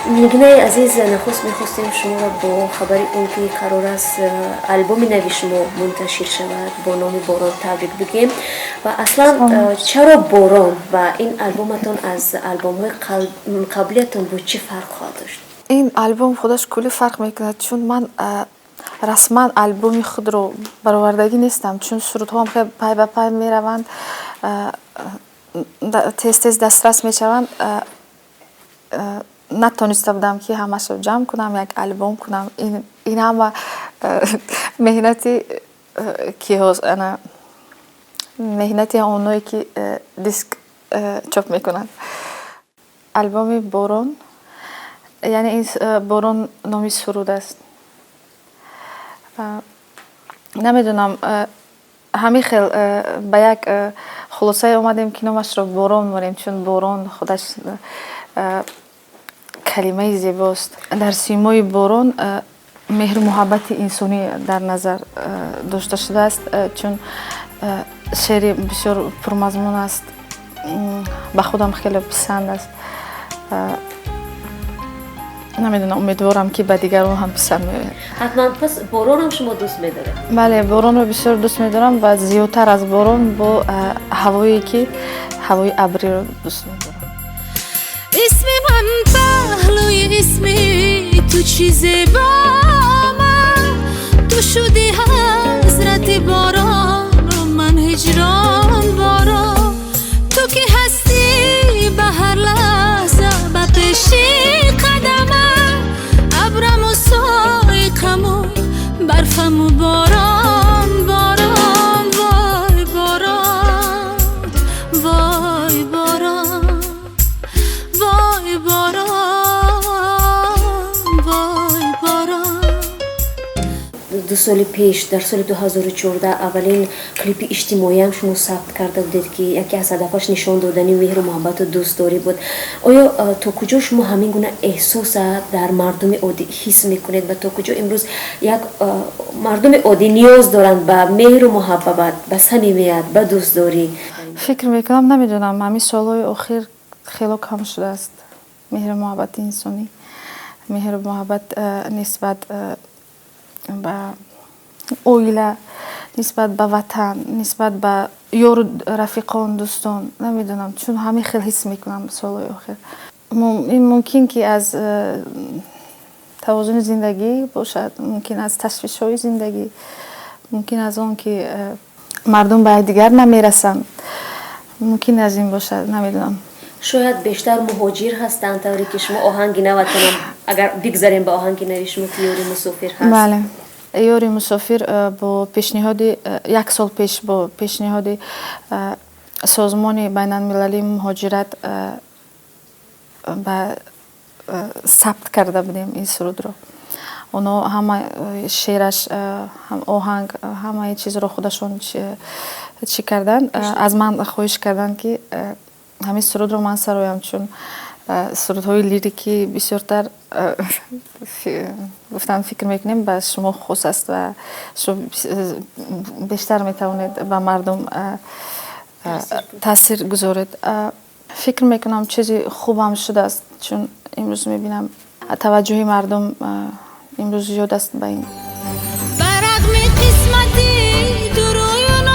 میگنای عزیز نخست میخواستیم شما را با خبری اون که قرار است البوم نوی شما منتشر شود با نام باران تبریک بگیم و اصلا چرا باران و این البومتون از البوم های قبلیتون با چی فرق خواهد داشت؟ این البوم خودش کلی فرق میکنه چون من رسما البوم خود رو برآوردگی نیستم چون سرودهام خیلی پای به پای میروند تیز تیز دسترس میشوند نتونسته بودم که همش رو جمع کنم یک البوم کنم این همه مهنتی که انا مهنتی اونایی که دیسک چاپ میکنن البوم باران یعنی این باران نامی سرود است نمیدونم همین خیل به یک خلاصه اومدیم که نامش رو باران بریم چون باران خودش کلمه زیباست در سیمای باران مهر و محبت انسانی در نظر داشته شده است چون شعر بسیار پرمضمون است به خودم خیلی پسند است نمیدونم امیدوارم که به دیگران هم پسند میاد حتما پس باران هم شما دوست میداره؟ بله باران رو بسیار دوست میدارم و زیادتر از باران با هوایی که هوای ابری رو دوست میدارم اسم من پهلوی اسمی تو چیزی با من تو شدی حضرت باران و من هجران باران تو که هستی به هر لحظه به پیشی قدمم ابرم و سایقم و برفم و باران باران وای باران وای باران وای باران وای باران 2 سال پیش در سال 2014 اولین کلیپ اجتماعی هم شما ثبت کرده بودید که یکی از هدفش نشان دادن مهر و محبت و دوستداری بود آیا تا کجا شما همین گونه احساس در مردم عادی حس میکنید و تا کجا امروز یک مردم عادی نیاز دارند به مهر و محبت به صمیمیت به دوستداری فکر میکنم نمیدونم همین سالهای اخیر خیلی کم شده است مهر و محبت انسانی مهر و محبت نسبت به اویله نسبت به وطن نسبت به یار رفیقان دوستان نمیدونم چون همین خیلی حس میکنم سالهای آخر این ممکن که از توازن زندگی باشد ممکن از تشویش های زندگی ممکن از اون که مردم به دیگر نمیرسند ممکن از این باشد نمیدونم شاید بیشتر مهاجر هستند طوری که شما آهنگ نوتونم اگر بگذاریم به آهنگ نوی شما که یاری مسافر هست بله یاری مسافر با پیشنهاد 1 سال پیش با پیشنهاد سازمان بین المللی مهاجرت به ثبت کرده بودیم این سرود رو اونا همه شعرش هم آهنگ همه چیز رو خودشون چی کردن از من خواهش کردن که همین سرود رو من سرایم چون سرودهای لیریکی بسیارتر گفتم فکر میکنیم به شما خاص است و شما بیشتر میتوانید به مردم تاثیر گذارید فکر میکنم چیزی خوب هم شده است چون امروز میبینم توجه مردم امروز زیاد است به این برق می قسمتی درویون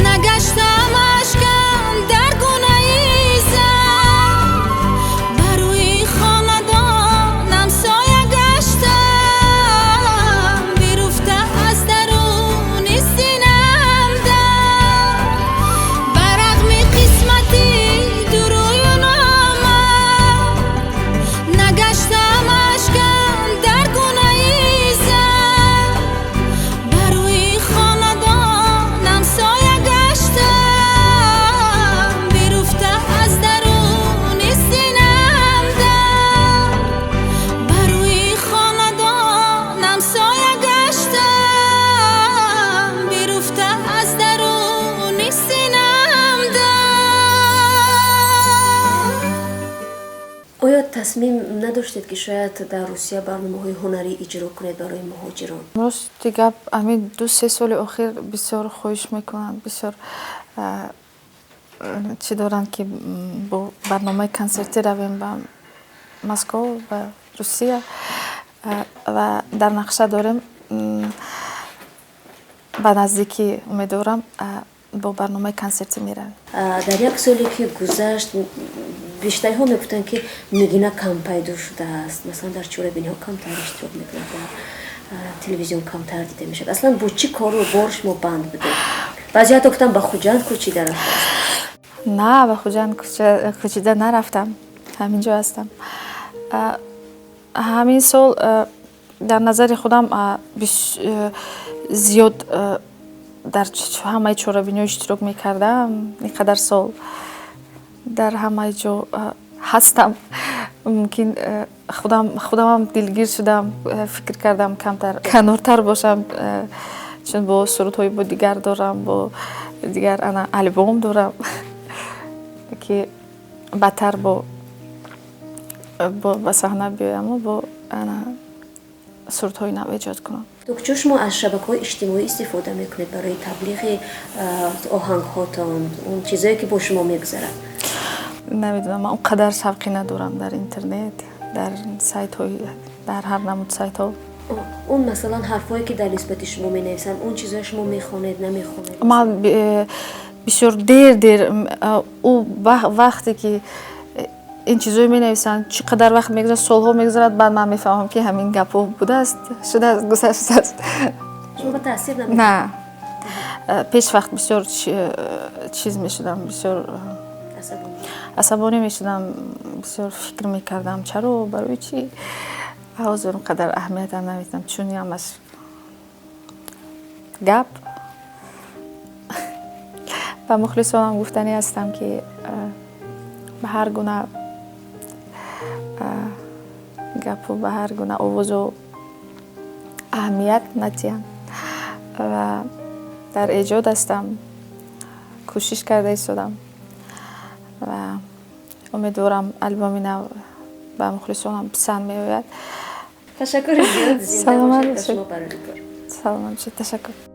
نگشتم اشکم در گونه ایزم بروی خاندانم سایه گشتم بیرفته از درون سینم در برق می قسمتی درویون نگشتم اشکم در گونه ایزم بروی خاندانم سایه گشتم بیرفته از درون سینم در بروی خاندانم سایه گشتم بیرفته از درون سینم در آیا تصمیم نداشتید که شاید در روسیه برنامه‌های هنری اجرا کنید برای مهاجران؟ راست دیگه همین 2-3 سال اخیر بسیار خواهش میکنم بسیار چی دارن که با برنامه کنسرتی رویم به مسکو و روسیه و در نقشه داریم به نزدیکی امیدوارم با برنامه کنسرتی میرن. در یک سالی که گذشت بیشتری ها میگفتن که نگینه کم پیدا شده است، مثلا در چوربینی ها کمتر اشتراک میکنه، در تلویزیون کمتر دیده میشد. اصلا با چی کارو بارش ما بند بده؟ بعضی حتی گفتن به خوجند کوچیده رفته است. نه به خوجند کوچیده نرفتم، همینجا هستم. همین سال در نظر خودم زیاد در همه چوربینی اشتراک میکردم. اینقدر سال در همه جا هستم، ممکن خودم هم دلگیر شدم، فکر کردم کمتر کنارتر باشم، چون با سرودهای با دیگر دارم، با دیگر انا البوم دارم که بدتر با صحنه بیایم و با انا سرودهای نو ایجاد کنم. دکتر شما از شبکه‌های اجتماعی استفاده میکنید برای تبلیغ آهنگ هاتون، اون چیزایی که با شما میگذره؟ نمیدونم، من اونقدر شوقی ندارم در اینترنت، در سایت های، در هر نمود سایت ها. اون مثلا حرفایی که در نسبت شما مینویسن، اون چیزایی شما میخونید نمیخونید؟ من بسیار دیر او وقتی که این چیزایی مینویسن چقدر وقت میگذره، سالها میگذرد، بعد من میفهمم که همین گپو بوده است، شده است، گذشته است. شما تاثیر نمیکنه؟ نه، پیش وقت بسیار چیز میشدم، بسیار عصبانی میشدم، بسیار فکر میکردم چرا، برای چی، از اونقدر اهمیت هم نمیدم، چون همش گپ. و مخلصانم گفتنی هستم که به هر گونه گپ و به هر گونه آواز و اهمیت ندیم و در ایجاد هستم، کوشش کرده ایستادم و امیدوارم البوم نو به مخلصانم پسند میآید. تشکر زیاد. سلامت باشید. سلامت، تشکر.